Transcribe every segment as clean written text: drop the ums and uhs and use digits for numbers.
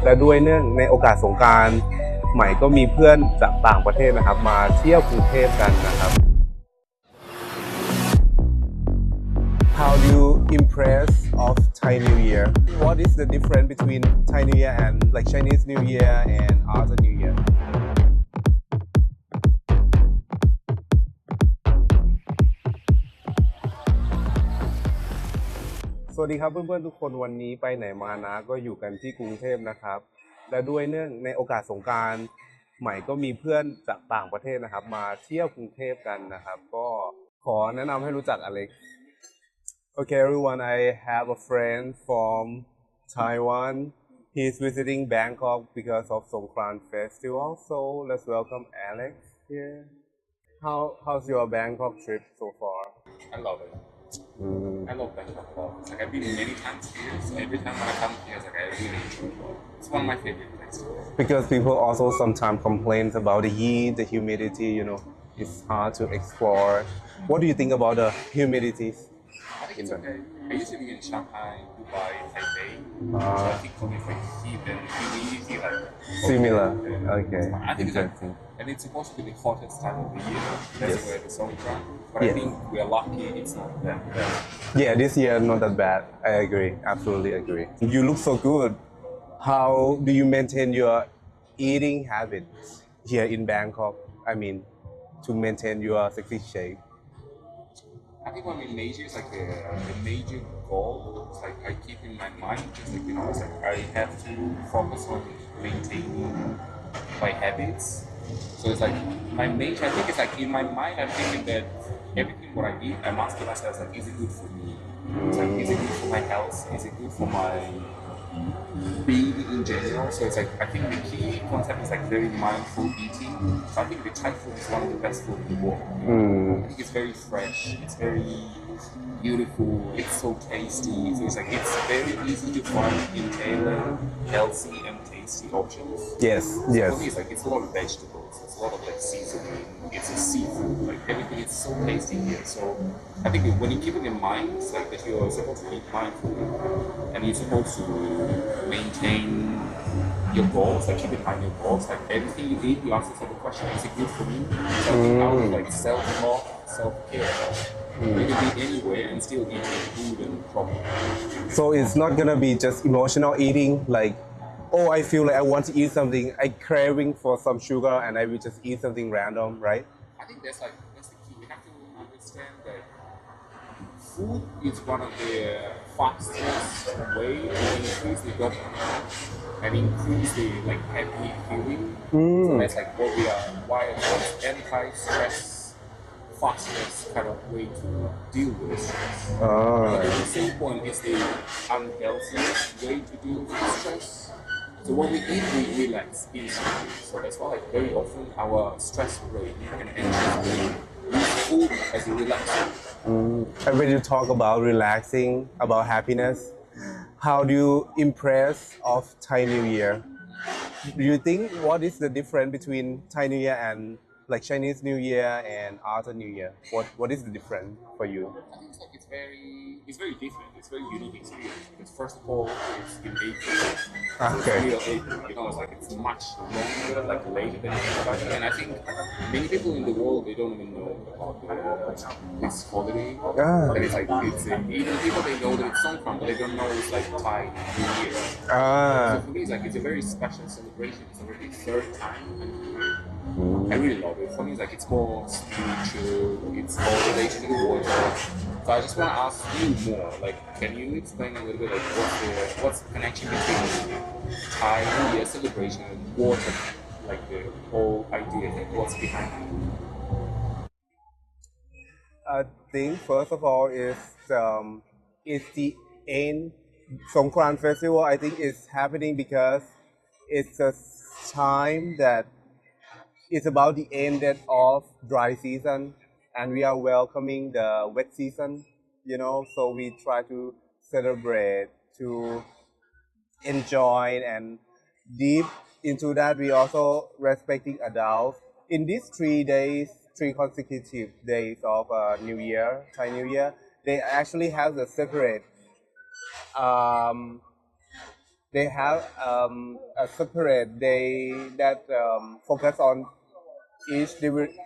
และด้วยเนื่องในโอกาสสงกรานต์ใหม่ก็มีเพื่อนจากต่างประเทศนะครับมาเที่ยวกรุงเทพกันนะครับ How do you impress of Thai New Year? What is the difference between Thai New Year and like Chinese New Year and other New Year?สวัสดีครับเพื่อนๆทุกคนวันนี้ไปไหนมานะก็อยู่กันที่กรุงเทพนะครับและด้วยเนื่องในโอกาสสงกรานต์ใหม่ก็มีเพื่อนจากต่างประเทศนะครับมาเที่ยวกรุงเทพกันนะครับก็ขอแนะนำให้รู้จักอเล็ก Okay everyone, I have a friend from Taiwan. He's visiting Bangkok because of Songkran festival. So let's welcome Alex here. How's your Bangkok trip so far? I love it. I love Bangkok. It's like I've been many times here, so every time when I come here, it's like I really enjoy it. It's one of my favorite places. Because people also sometimes complain about the heat, the humidity, it's hard to explore. What do you think about the humidities? I think it's okay. I used to be in Shanghai, Dubai, Taipei. So I think for me, it's like heat and humidity, like Similar. Yeah. Okay. I think it's like, Interesting. and it's supposed to be the hottest time of the year. That's Yes. where the Songkran. But Yes. I think we're lucky it's not that bad. Yeah, this year not that bad. I agree. Absolutely agree. You look so good. How do you maintain your eating habits here in Bangkok? I mean, to maintain your sexy shape. I think one of the major is like the major goal. It's like I keep in my mind, just like it's like I have to focus on maintaining my habits. So it's like my major. I think it's like in my mind, I'm thinking that everything what I eat, I'm asking myself like, is it good for me? It's like, is it good for my health? Is it good for my being in general? So it's like I think the key concept is like very mindful eating. So I think the Thai food is one of the best food in the world. I think it's very fresh. It's very beautiful. It's so tasty. So it's like it's very easy to find in Thailand healthy and tasty options. Yes, For me, yes. it's like it's a lot of vegetables. It's a lot of like seasoning. It's a seafood. Like everything is so tasty here. So I think when you keep it in mind, it's like that you're supposed to eat mindful and you're supposed to maintain your goals. Like keep in mind your goals. Like everything you eat, you ask yourself the question: is it good for me? So I think out of like self-love, self-care, you can be anywhere and still eat food and proper. So it's not gonna be just emotional eating, like, oh, I feel like I want to eat something, I craving for some sugar and I will just eat something random, right? I think that's the key. We have to understand that food is one of the fastest way to increase the gut and increase the like happy feeling. So that's like what we are wired for, anti-stress, fastest kind of way to deal with stress. But at the same point is the unhealthiest way to deal with stress. So when we eat, we relax instantly. So that's why like very often our stress rate and anxious rate use food as a relaxant. And when you talk about relaxing, about happiness, how do you impress of Thai New Year? Do you think what is the difference between Thai New Year and like Chinese New Year and other New Year? What is the difference for you? I think it's like it's very different. It's very unique experience because first of all, it's in April. So Okay. it's real April. It's like it's much longer, like later than everybody. And I think many people in the world they don't even know about this holiday. That it's like it's even people they know that it's Songkran, but they don't know it's like Thai New Year. So for me, it's like it's a very special celebration. It's already third time I'm here. I really love it. For me, it's like it's more spiritual. It's more related to the water. So I just want to ask you more. Like, can you explain a little bit like what's the connection between Thai New Year celebration and water? Like the whole idea, like what's behind it? I think first of all is it's the end Songkran festival. I think it's happening because it's a time that it's about the end of dry season and we are welcoming the wet season, so we try to celebrate, to enjoy and deep into that we also respecting adults. In these 3 days, 3 consecutive days of New Year, Thai New Year, they actually have the separate they have a separate day that focus on each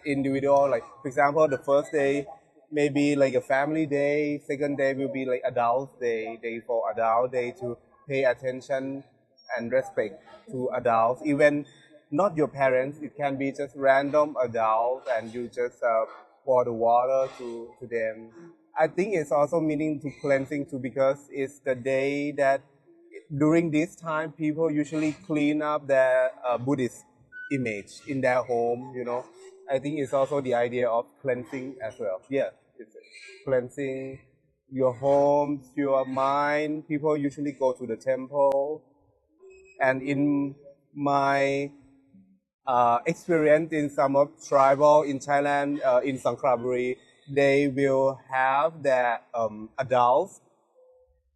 individual. Like for example, the first day maybe like a family day. Second day will be like adult day for adult day to pay attention and respect to adults. Even not your parents, it can be just random adults, and you just pour the water to them. I think it's also meaning to cleansing too, because it's the day that during this time people usually clean up their Buddhist image in their home. I think it's also the idea of cleansing as well. Yeah, it's cleansing your home, your mind. People usually go to the temple, and in my experience in some of tribal in Thailand, in Songkran, they will have their adults,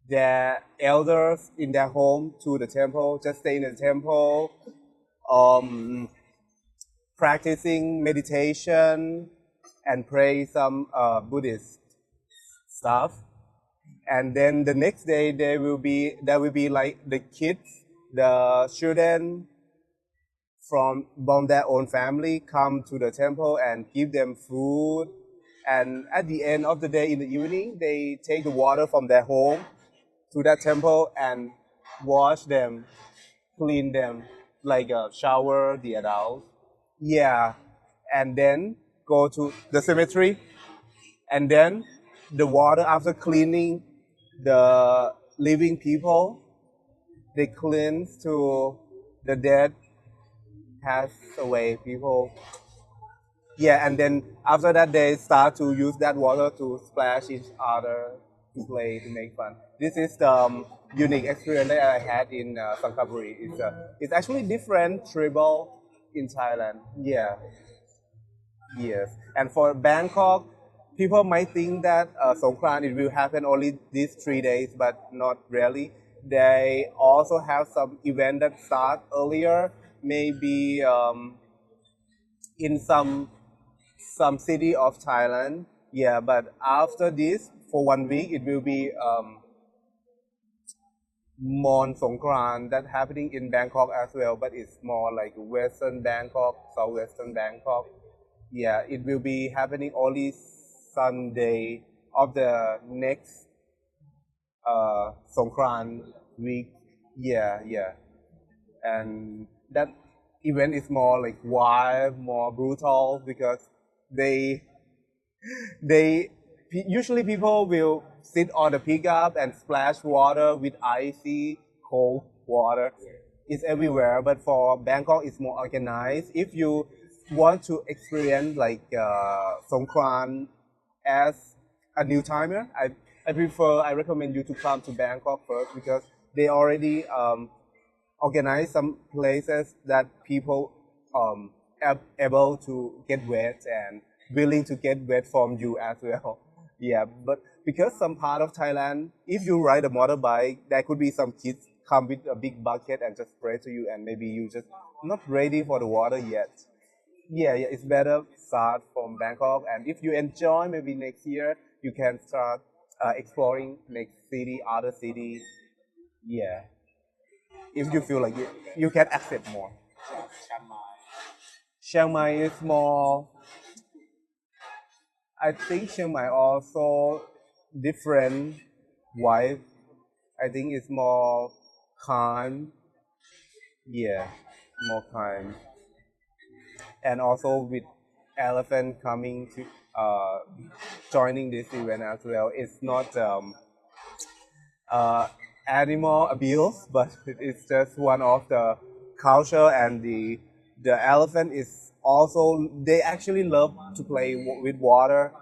their elders in their home to the temple, just stay in the temple, practicing meditation and pray some Buddhist stuff. And then the next day there will be like the kids, the children from their own family come to the temple and give them food. And at the end of the day, in the evening, they take the water from their home to that temple and wash them, clean them, like shower the adults. Yeah, and then go to the cemetery, and then the water after cleaning the living people, they cleanse to the dead, pass away people. Yeah, and then after that they start to use that water to splash each other, to play, to make fun. This is the unique experience that I had in Songkran. It's actually different tribal in Thailand. Yeah, yes. And for Bangkok, people might think that Songkran it will happen only these 3 days, but not really. They also have some event that start earlier, maybe in some city of Thailand. Yeah, but after this, for 1 week, it will be Mon Songkran that happening in Bangkok as well, but it's more like Western Bangkok, Southwestern Bangkok. Yeah, it will be happening only Sunday of the next Songkran week. Yeah, and that event is more like wild, more brutal, because they usually people will sit on the pickup and splash water with icy cold water. It's everywhere, but for Bangkok it's more organized. If you want to experience like Songkran as a new timer, I recommend you to come to Bangkok first, because they already organize some places that people are able to get wet and willing to get wet from you as well. Yeah, but because some part of Thailand, if you ride a motorbike, there could be some kids come with a big bucket and just spray to you, and maybe you just not ready for the water yet. Yeah, it's better start from Bangkok, and if you enjoy, maybe next year you can start exploring next city, other city. Yeah, if you feel like you can accept more. Chiang Mai is more. I think Chiang Mai also different vibe. I think it's more calm. Yeah, more calm. And also with elephant coming to joining this event as well. It's not animal abuse, but it's just one of the culture, and the elephant is also, they actually love to play with water.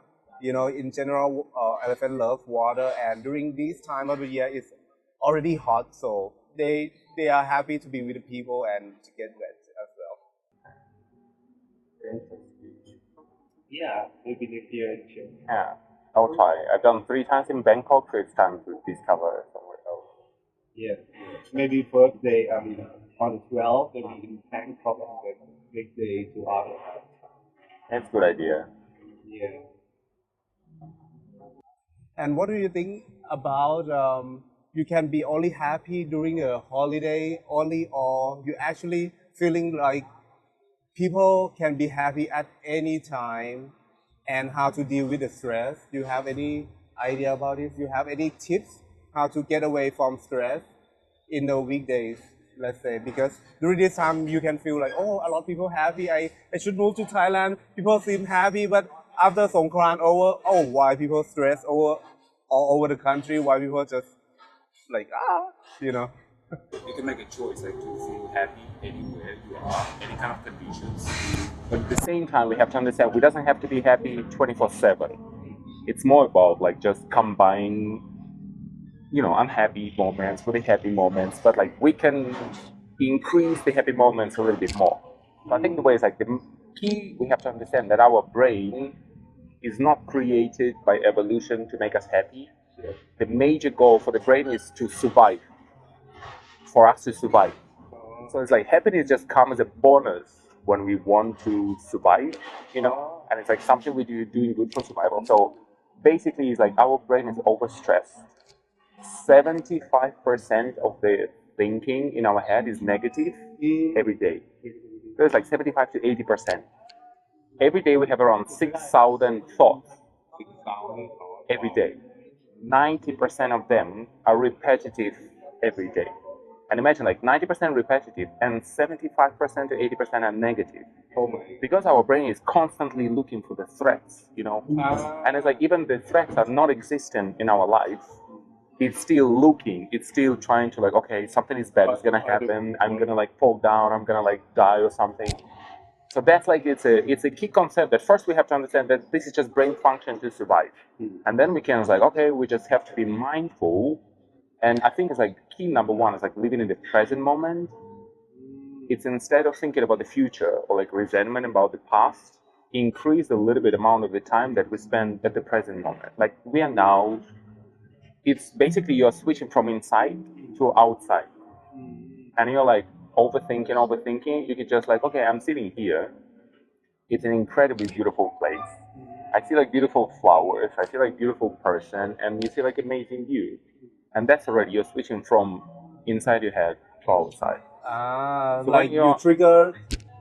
In general, elephant love water, and during this time of the year, it's already hot, so they are happy to be with the people and to get wet as well. Yeah, maybe next year in Chiang Mai. Yeah, I'll try. I've done 3 times in Bangkok, so it's time to discover somewhere else. Yes. Maybe first day, on the 12th, maybe in Bangkok, and then next day to other. That's a good idea. Yeah. And what do you think about you can be only happy during a holiday only, or you actually feeling like people can be happy at any time, and how to deal with the stress. Do you have any idea about it? Do you have any tips how to get away from stress in the weekdays, let's say? Because during this time you can feel like, oh, a lot of people happy, I should move to Thailand, people seem happy, but after Songkran over, oh, why people stress over all over the country, why people just like, you know. You can make a choice like to feel happy anywhere you are, any kind of conditions. But at the same time, we have to understand we doesn't have to be happy 24/7. It's more about like just combine, unhappy moments with the happy moments, but like we can increase the happy moments a little bit more. So I think the way is like the key we have to understand that our brain is not created by evolution to make us happy. The major goal for the brain is to survive. For us to survive. So it's like happiness just comes as a bonus when we want to survive, and it's like something we do doing good for survival. So basically it's like our brain is overstressed. 75% of the thinking in our head is negative every day. So it's like 75 to 80%. Every day we have around 6,000 thoughts every day. 90% of them are repetitive every day. And imagine like 90% repetitive and 75% to 80% are negative. Because our brain is constantly looking for the threats, And it's like even the threats are not existent in our life. It's still looking, it's still trying to like, okay, something is bad, it's gonna happen, I'm gonna like fall down, I'm gonna like die or something. So that's like, it's a key concept that first we have to understand that this is just brain function to survive. And then we can like, okay, we just have to be mindful. And I think it's like key number one is like living in the present moment. It's instead of thinking about the future or like resentment about the past, increase a little bit amount of the time that we spend at the present moment. Like we are now, it's basically you're switching from inside to outside. And you're like overthinking, you can just like, okay, I'm sitting here. It's an incredibly beautiful place. I see like beautiful flowers, I see like beautiful person, and you see like amazing view. And that's already, you're switching from inside your head to outside. So like you trigger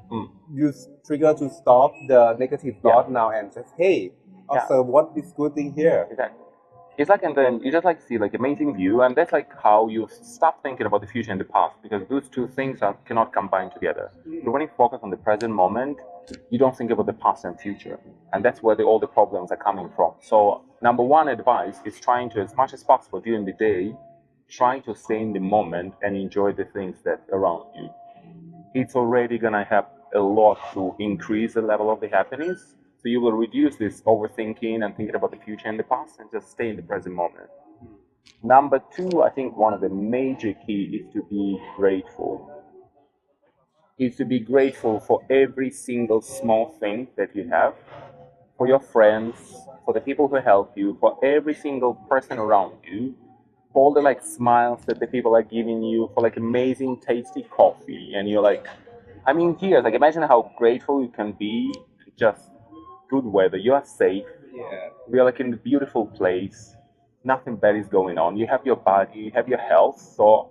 to stop the negative thought now and just, hey, observe what is good thing here. Exactly. It's like, and then you just like see like amazing view, and that's like how you stop thinking about the future and the past, because those two things cannot combine together. So when you focus on the present moment, you don't think about the past and future, and that's where all the problems are coming from. So number one advice is trying to, as much as possible during the day, trying to stay in the moment and enjoy the things that around you. It's already gonna help a lot to increase the level of the happiness. So you will reduce this overthinking and thinking about the future and the past and just stay in the present moment. Number two, I think one of the major key is to be grateful. Is to be grateful for every single small thing that you have, for your friends, for the people who help you, for every single person around you, for all the like smiles that the people are giving you, for like amazing tasty coffee, and you're like, I mean, here, like imagine how grateful you can be to just good weather, you are safe, we are like in a beautiful place, nothing bad is going on, you have your body, you have your health. So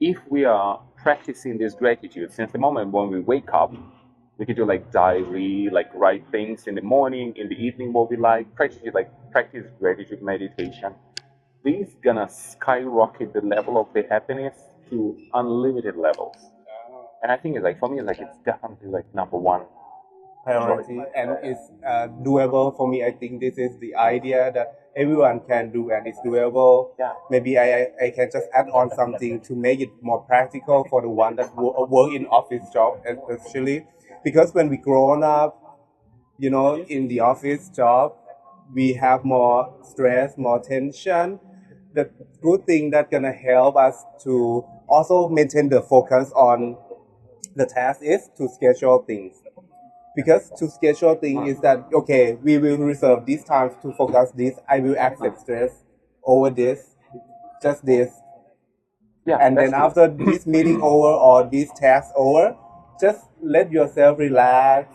if we are practicing this gratitude since the moment when we wake up, we can do like diary, like write things in the morning, in the evening, what we like, practice gratitude meditation. This is gonna skyrocket the level of the happiness to unlimited levels. And I think it's like, for me, like it's definitely like number one priority, and it's doable for me. I think this is the idea that everyone can do, and it's doable. Maybe I can just add on something to make it more practical for the one that work in office job, especially because when we grown up, in the office job, we have more stress, more tension. The good thing that gonna help us to also maintain the focus on the task is to schedule things. Because to schedule things is that, okay, we will reserve these times to focus this. I will accept stress over this, just this. And then after this meeting over or this task over, just let yourself relax.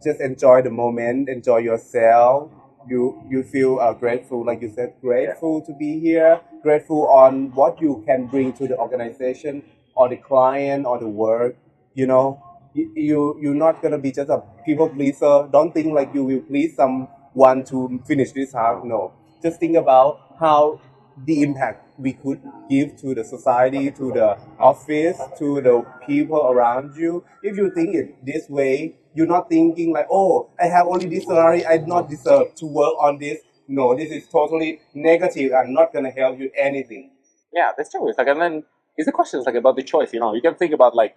Just enjoy the moment, enjoy yourself. You feel grateful, like you said, grateful to be here. grateful on what you can bring to the organization or the client or the work. You know, you're not gonna be just a people pleaser. Don't think like you will please someone to finish this task. No, just think about how the impact we could give to the society, to the office, to the people around you. If you think it this way, you're not thinking like, oh, I have only this salary, I not deserve to work on this. No, this is totally negative and not gonna help you anything. Yeah, that's true. It's like, and then it's the question is like about the choice. You can think about like,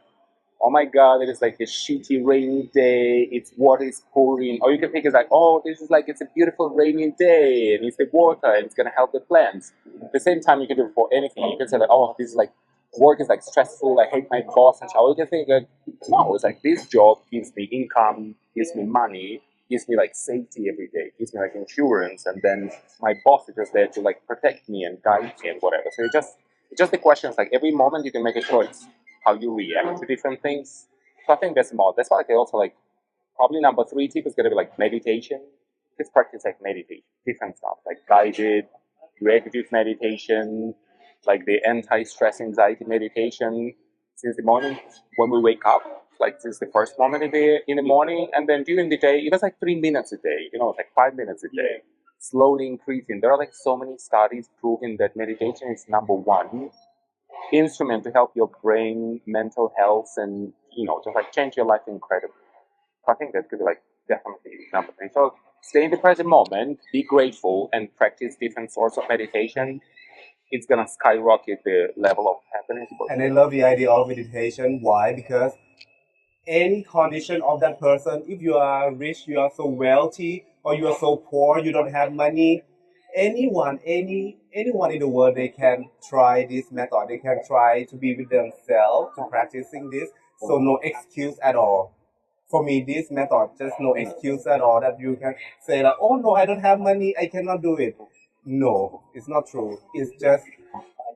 oh my god, it is like a shitty rainy day. It's water is pouring, or you can think it's like, oh, this is like it's a beautiful rainy day and it's the water and it's gonna help the plants. At the same time, you can do it for anything. You can say like, oh, this is like work is like stressful. I hate my boss and so. You can think like, no, it's like this job gives me income, gives me money, gives me like safety every day, gives me like insurance, and then my boss is just there to like protect me and guide me and whatever. So it's just the question is like every moment you can make a choice how you react to different things. So I think that's why like, they also like probably number 3 tip is gonna be like meditation. Just practice like meditation, different stuff like guided, repetitive meditation, like the anti-stress anxiety meditation since the morning when we wake up, like since the first moment in the morning, and then during the day, even like 3 minutes a day, it's like 5 minutes a day, slowly increasing. There are like so many studies proving that meditation is number 1 instrument to help your brain, mental health, and just like change your life incredibly. So I think that could be like definitely number 3. So stay in the present moment, be grateful, and practice different sorts of meditation. It's gonna skyrocket the level of happiness. And I love the idea of meditation. Why? Because any condition of that person, if you are rich, you are so wealthy, or you are so poor, you don't have money, anyone in the world, they can try this method. They can try to be with themselves, to practicing this. So no excuse at all. For me, this method, just no excuse at all that you can say like, oh no, I don't have money, I cannot do it. No, it's not true. It's just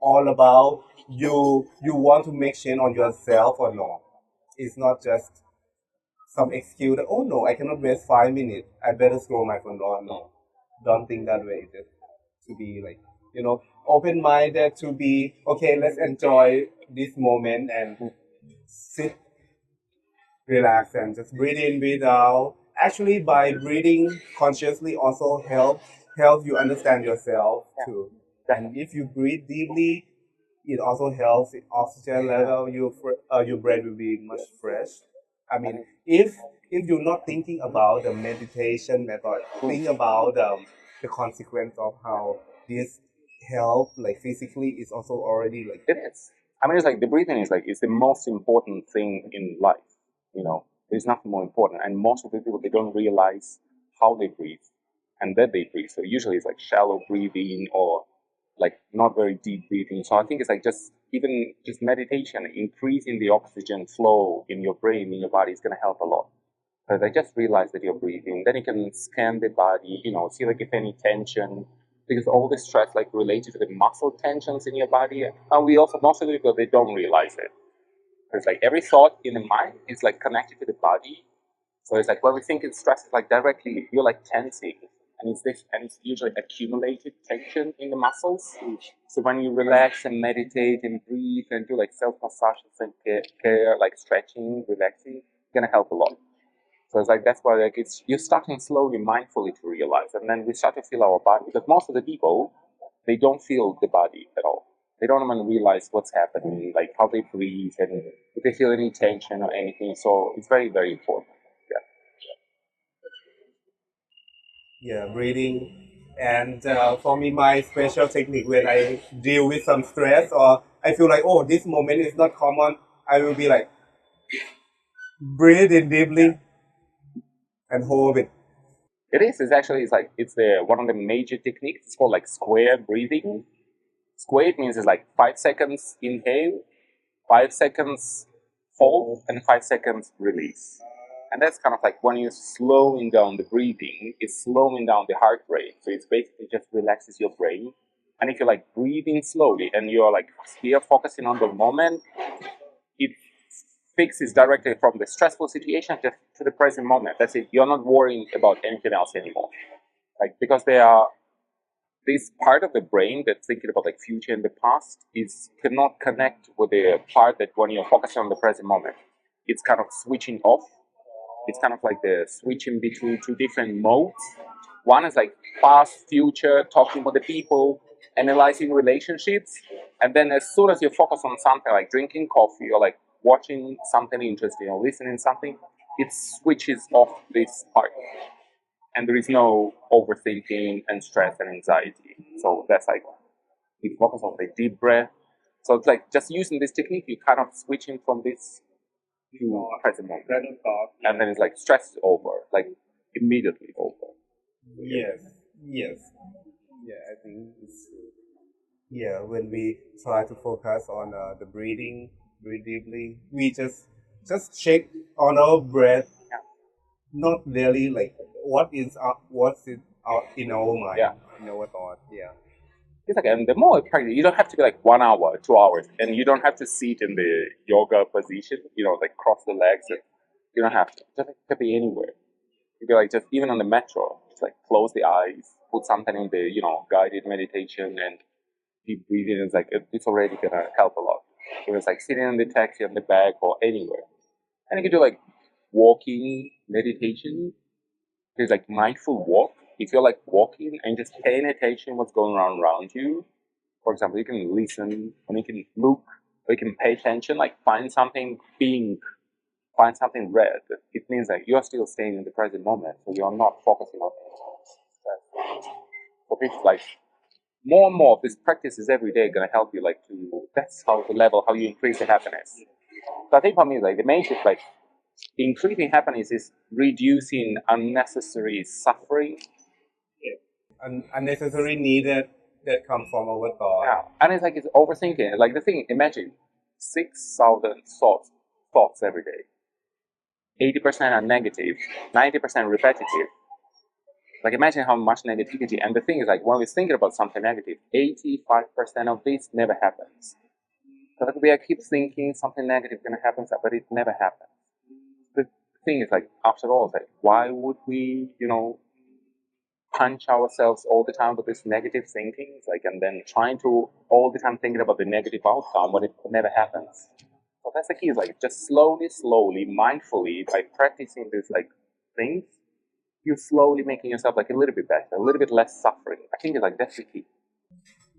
all about you want to make change on yourself or no. It's not just some excuse that, oh no, I cannot waste 5 minutes. I better scroll my phone. No. Don't think that way. Just to be like, open minded, to be okay, let's enjoy this moment and sit, relax, and just breathe in, breathe out. Actually, by breathing consciously also help you understand yourself too. And if you breathe deeply, it also helps the oxygen level. Your brain will be much fresh. I mean, if you're not thinking about the meditation method, think about the consequence of how this help like physically is also already like It is. I mean, it's like the breathing is like it's the most important thing in life. There's nothing more important, and most of the people they don't realize how they breathe and that they breathe. So usually it's like shallow breathing or like not very deep breathing. So I think it's like just meditation, increasing the oxygen flow in your brain, in your body is gonna help a lot. Because I just realized that you're breathing. Then you can scan the body, see like if any tension, because all the stress like related to the muscle tensions in your body. And we also most of the people they don't realize it. It's like every thought in the mind is like connected to the body. So it's like when we think in stress, it's like directly you're like tensing, and it's usually accumulated tension in the muscles. So when you relax and meditate and breathe and do like self massages and care like stretching, relaxing, it's gonna help a lot. So it's like that's why like you're starting slowly, mindfully to realize, and then we start to feel our body because most of the people they don't feel the body at all. They don't even realize what's happening, like how they breathe and if they feel any tension or anything. So it's very, very important. yeah, breathing. And for me, my special technique when I deal with some stress or I feel like, oh, this moment is not common, I will be like, breathe in deeply and hold it. It is. It's one of the major techniques. It's called like square breathing. Square means it's like 5 seconds inhale, 5 seconds hold, and 5 seconds release. And that's kind of like when you're slowing down the breathing, it's slowing down the heart rate. So it's basically just relaxes your brain. And if you're like breathing slowly and you're like here focusing on the moment, it fixes directly from the stressful situation just to the present moment. That's it. You're not worrying about anything else anymore. Like because the this part of the brain that's thinking about like future and the past is cannot connect with the part that when you're focusing on the present moment, it's kind of switching off. It's kind of like the switching between two different modes. One is like past, future, talking with the people, analyzing relationships, and then as soon as you focus on something like drinking coffee or like watching something interesting or listening to something, it switches off this part. And there is no overthinking and stress and anxiety. So that's like, you focus on the deep breath. So it's like just using this technique, you kind of switching from this to present moment. Random thought. And then it's like stress is over, like immediately over. Yes. Yeah, I think it's true. Yeah, when we try to focus on the breathing, breathe deeply, we just check on our breath, not really like what's it out in our mind, Yeah. in our thought. Yeah. It's like, and the more you practice, you don't have to be like 1 hour, 2 hours, and you don't have to sit in the yoga position, like cross the legs. You don't have to. Just like, it could be anywhere. You could like just even on the metro, just like close the eyes, put something in the guided meditation and deep breathing. It's like it's already gonna help a lot. It was like sitting in the taxi on the back or anywhere, and you can do like walking meditation. There's like mindful walk. If you're like walking and just paying attention what's going on around you, for example, you can listen, and you can look, or you can pay attention, like find something pink, find something red. It means that you're still staying in the present moment, so you're not focusing on stress. So it's like more and more of these practices every day gonna help you like to that's how the level how you increase the happiness. So I think for me like the main shift like increasing happiness is reducing unnecessary suffering. Unnecessary need that come from our thought. Yeah. And it's like it's overthinking. Like the thing, imagine 6,000 thoughts every day. 80% are negative, 90% repetitive. Like imagine how much negativity. And the thing is like when we're thinking about something negative, 85% of this never happens. So like we keep thinking something negative is gonna happen, but it never happens. The thing is like after all, like why would we, punch ourselves all the time with this negative thinking? It's like and then trying to all the time thinking about the negative outcome when it never happens. So that's the key, is like just slowly, mindfully, by practicing these like things, you're slowly making yourself like a little bit better, a little bit less suffering. I think it's like that's the key.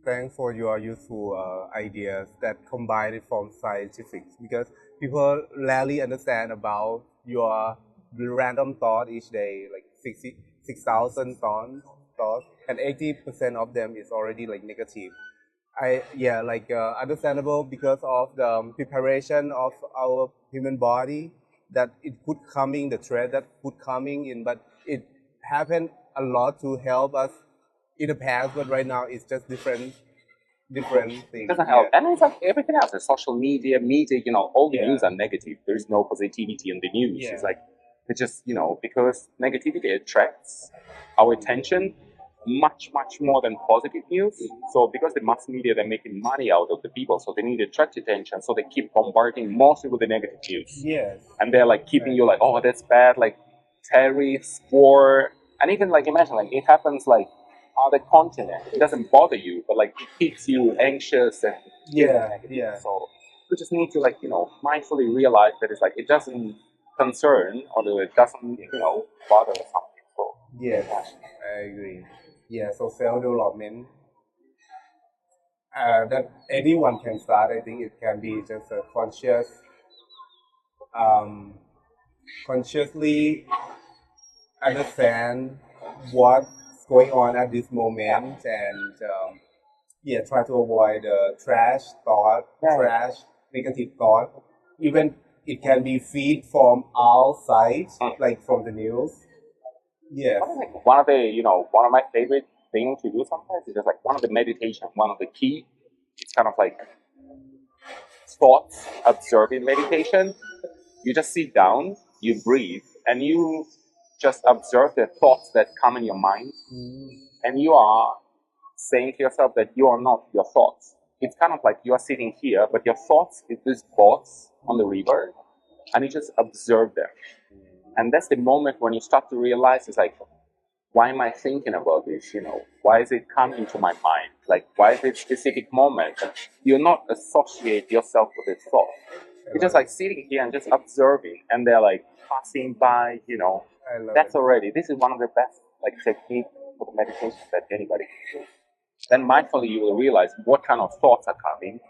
Thanks for your useful ideas that combine it from scientific, because people rarely understand about your random thought each day, like 6,000 thoughts, and 80% of them is already like negative. Understandable because of the preparation of our human body that it could coming the threat that could coming in, but it happened a lot to help us in the past, but right now it's just different things. It doesn't help. Yeah. And it's like everything else, the social media, all the Yeah. news are negative. There's no positivity in the news. Yeah. It's like, it's just, because negativity attracts our attention much more than positive news. So because the mass media, they're making money out of the people, so they need to attract attention, so they keep bombarding mostly with the negative news. Yes. And they're like keeping you like, oh, that's bad, like tariffs, war, and even like imagine like it happens like other continent. It doesn't bother you, but like it keeps you anxious and negative. Yeah. So we just need to like mindfully realize that it's like it doesn't concern or it doesn't bother or something. So Yes, I agree. Yeah, so self-development that anyone can start. I think it can be just a consciously understand what's going on at this moment, and try to avoid trash thought, trash negative thought. Even it can be feed from outside, like from the news. Yes. One of my favorite things to do sometimes is just like one of the meditation, one of the key, it's kind of like thoughts observing meditation. You just sit down, you breathe, and you just observe the thoughts that come in your mind, and you are saying to yourself that you are not your thoughts. It's kind of like you are sitting here, but your thoughts is these boats on the river, and you just observe them. And that's the moment when you start to realize it's like why am I thinking about this? Why is it coming to my mind? Like, why is it specific moment? And you're not associate yourself with this thought. You're just like sitting here and just observing, and they're like passing by. I love That's it. already. This is one of the best like technique for the meditation that anybody can do. Then mindfully, you will realize what kind of thoughts are coming,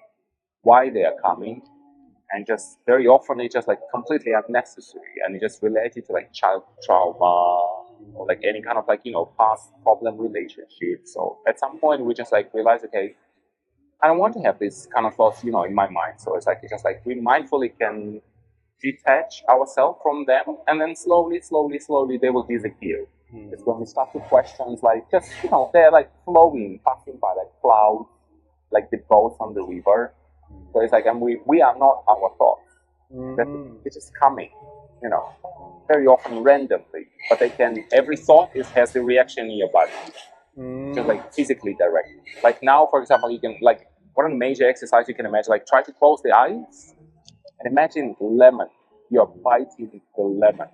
why they are coming, and just very often it's just like completely unnecessary, and it's just related to like child trauma or like any kind of like past problem relationship. So at some point we just like realize, okay, I don't want to have this kind of thoughts in my mind. So it's just like we mindfully can detach ourselves from them, and then slowly they will disappear. It's when we start to question, like just they're like flowing, passing by like clouds, like the boats on the river. So it's like, and we are not our thoughts. It's just coming, very often randomly. But every thought has a reaction in your body, just like physically direct. Like now, for example, you can like one major exercise you can imagine, like try to close the eyes and imagine lemon. You're biting the lemon.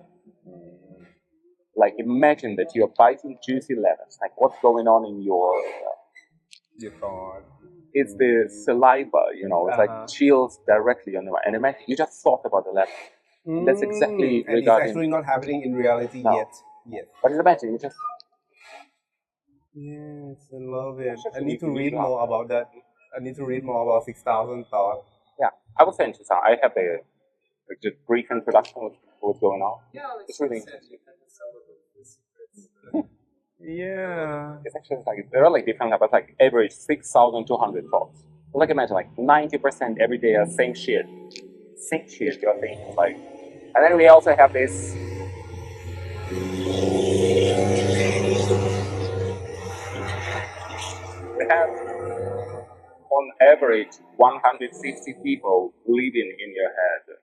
Like imagine that you're biting juicy lemons. Like what's going on in your thought. It's the saliva, it's like chills directly on the mind. And imagine you just thought about the lemon. That's exactly and regarding. it's actually not happening in reality yet. Yes. But just imagine you just. Yes, I love it. I need to read more about that. I need to read more about 6,000 thoughts. Yeah, I will send you some. I have a just brief introduction of what's going on. Yeah, it's really interesting. Yeah. It's actually like there are like different levels, like average 6,200 thoughts. Like imagine like 90% every day are same shit you're thinking like, and then we also have this. We have on average 150 people living in your head.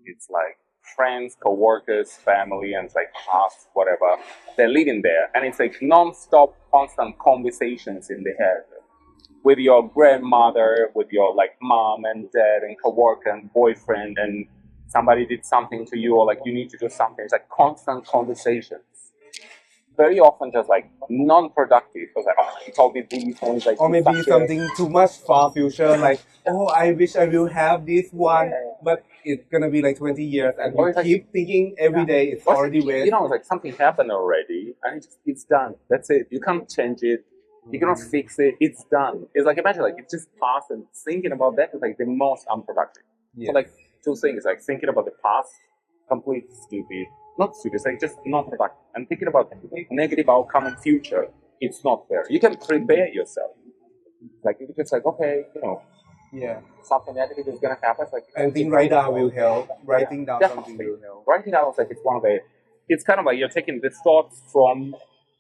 It's like friends, co-workers, family, and it's like past, whatever. They're living there. And it's like non-stop, constant conversations in the head. With your grandmother, with your like mom and dad and co-worker and boyfriend, and somebody did something to you, or like you need to do something. It's like constant conversations. Very often just like non-productive. It's like, oh, he told me these things. Like, or maybe something too much far future, like, oh, I wish I will have this one, but it's gonna be like 20 years, and you keep thinking every day it's already wasted. It's like something happened already, and it's done. That's it. You can't change it. You cannot fix it. It's done. It's like imagine like it's just past, and thinking about that is like the most unproductive. Yes. So like two things, like thinking about the past, complete stupid. Not stupid, it's like just not productive. And thinking about negative outcome in future, it's not fair. You can prepare yourself. Like you can just like, okay, something negative is gonna happen. Like and think write down will help. Writing down something will help. Writing down is like it's kind of like you're taking the thoughts from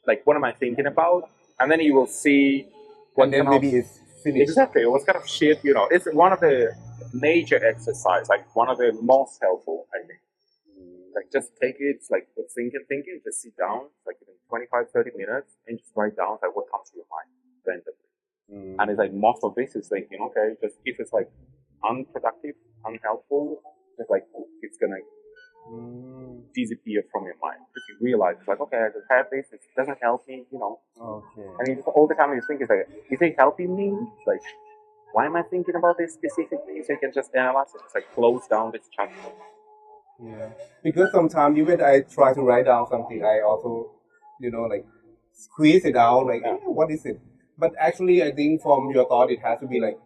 like what am I thinking about, and then you will see what and then maybe it's finished. Exactly, what kind of shit, it's one of the major exercise, like one of the most helpful, I think. Like just take it, it's like thinking, just sit down, like 25-30 minutes, and just write down like what comes to your mind randomly. And it's like most of this is thinking, okay, just if it's like unproductive, unhelpful, just like it's gonna disappear from your mind. Because you realize it's like, okay, I just have this, it doesn't help me, Okay. And you just, all the time you think it's like, is it helping me? It's like, why am I thinking about this specifically? So you can just analyze it. It's like close down this chapter. Yeah, because sometimes even I try to write down something, I also, like squeeze it out, like what is it? But actually, I think from your thought, it has to be like,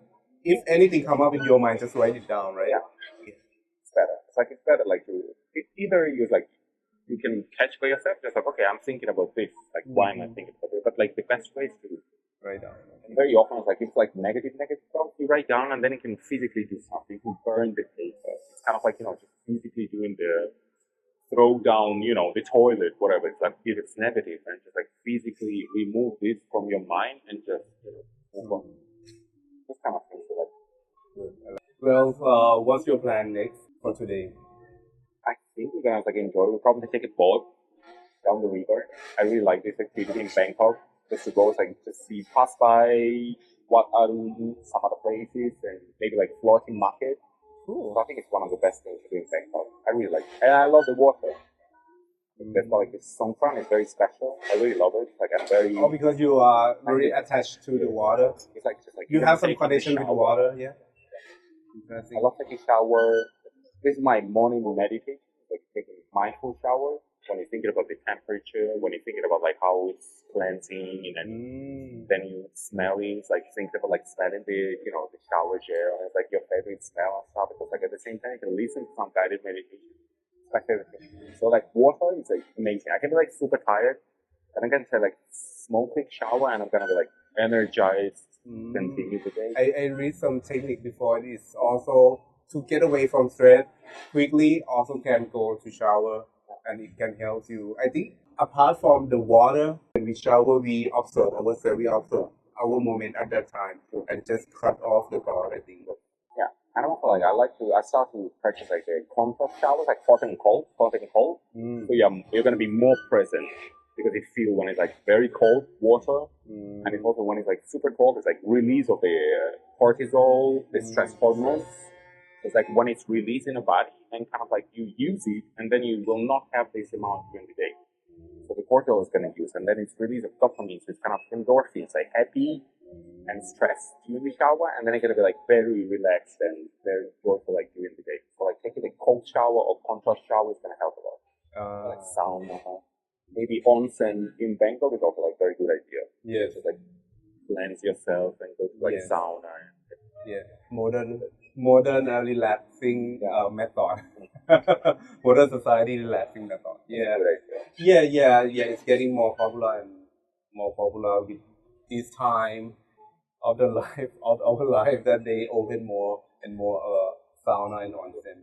if anything come up in your mind, just write it down, right? Yeah, it's better. It's better like to either you like you can catch by yourself, just like okay, I'm thinking about this, like why am I thinking about this? But like the best way is to write down. And very often, it's like negative stuff. You write down, and then you can physically do something. You can burn the paper. It's kind of like just physically doing the throw down, the toilet, whatever. It's like if it's negative, and just like physically remove this from your mind and just move on. This kind of thing. Well, what's your plan next for today? I think we're gonna enjoy. We'll probably take a boat down the river. I really like this activity in Bangkok. Just to go, just pass by what are some other places and maybe like floating market. Cool. So I think it's one of the best things to do in Bangkok. I really like it. And I love the water. That's why like this Songkran is very special. I really love it. Like I'm very. Oh, because you are very attached to the water. It's like just like You even have some taking a connection with shower. water, yeah. Interesting. I love taking shower. This is my morning meditation, like taking mindful shower. When you're thinking about the temperature, when you're thinking about like how it's cleansing, and then you smelling, it's like thinking about like smelling the the shower gel, and it's like your favorite smell and stuff. Because like at the same time you can listen to some guided meditation. It's my favorite thing. So like water is like amazing. I can be like super tired, and I'm gonna say like small quick shower, and I'm gonna be like energized. Continue the day. I read some technique before. It's also to get away from stress quickly. Also can go to shower, and it can help you. I think apart from the water, when we shower, we observe ourselves. We observe our moment at that time, and just cut off the thought. I think. Yeah, and also like I start to practice like the contrast showers, like hot and cold. So you're gonna be more present because you feel when it's like very cold water, and it's also when it's like super cold, it's like release of the cortisol, the stress hormones. It's like when it's released in the body, and kind of like you use it, and then you will not have this amount during the day. So the cortisol is gonna use, and then it's release of dopamine, so it's kind of endorphins, like happy and stress during the shower, and then it's gonna be like very relaxed and very joyful like during the day. So like taking a cold shower or contrast shower is gonna help a lot. Like sauna, maybe onsen in Bangkok is also like very good idea. Yes. Just like cleanse yourself and go to like Yes. sauna. Yeah, modern relaxing method. Modern society relaxing method. Yeah. Good idea. Yeah. It's getting more popular and more popular with this time of the life of our life that they open more and more sauna and onsen.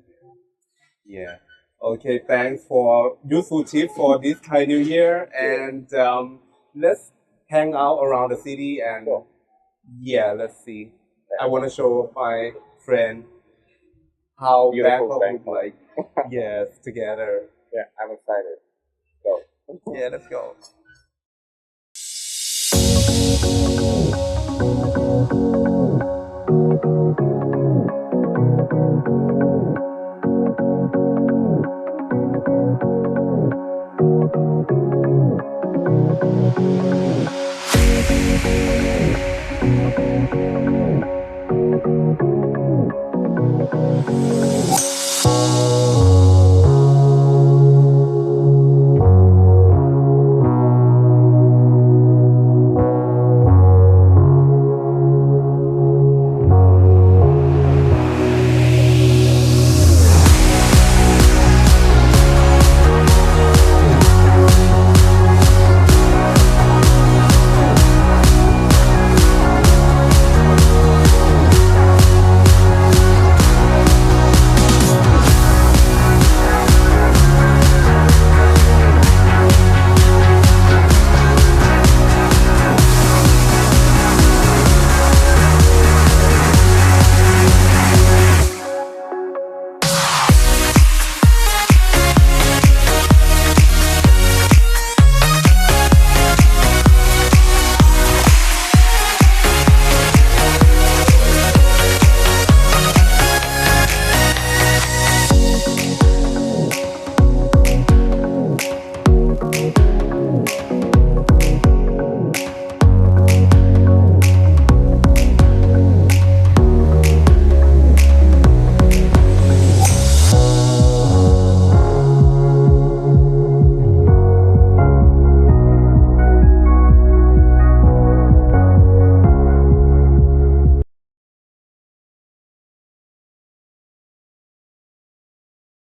Yeah. Okay. Thanks for useful tip for this Thai New Year, and let's hang out around the city and let's see. I want to show my friend how Beautiful Bangkok look Bangkok. like. Yes, together. Yeah, I'm excited. So. Yeah, let's go.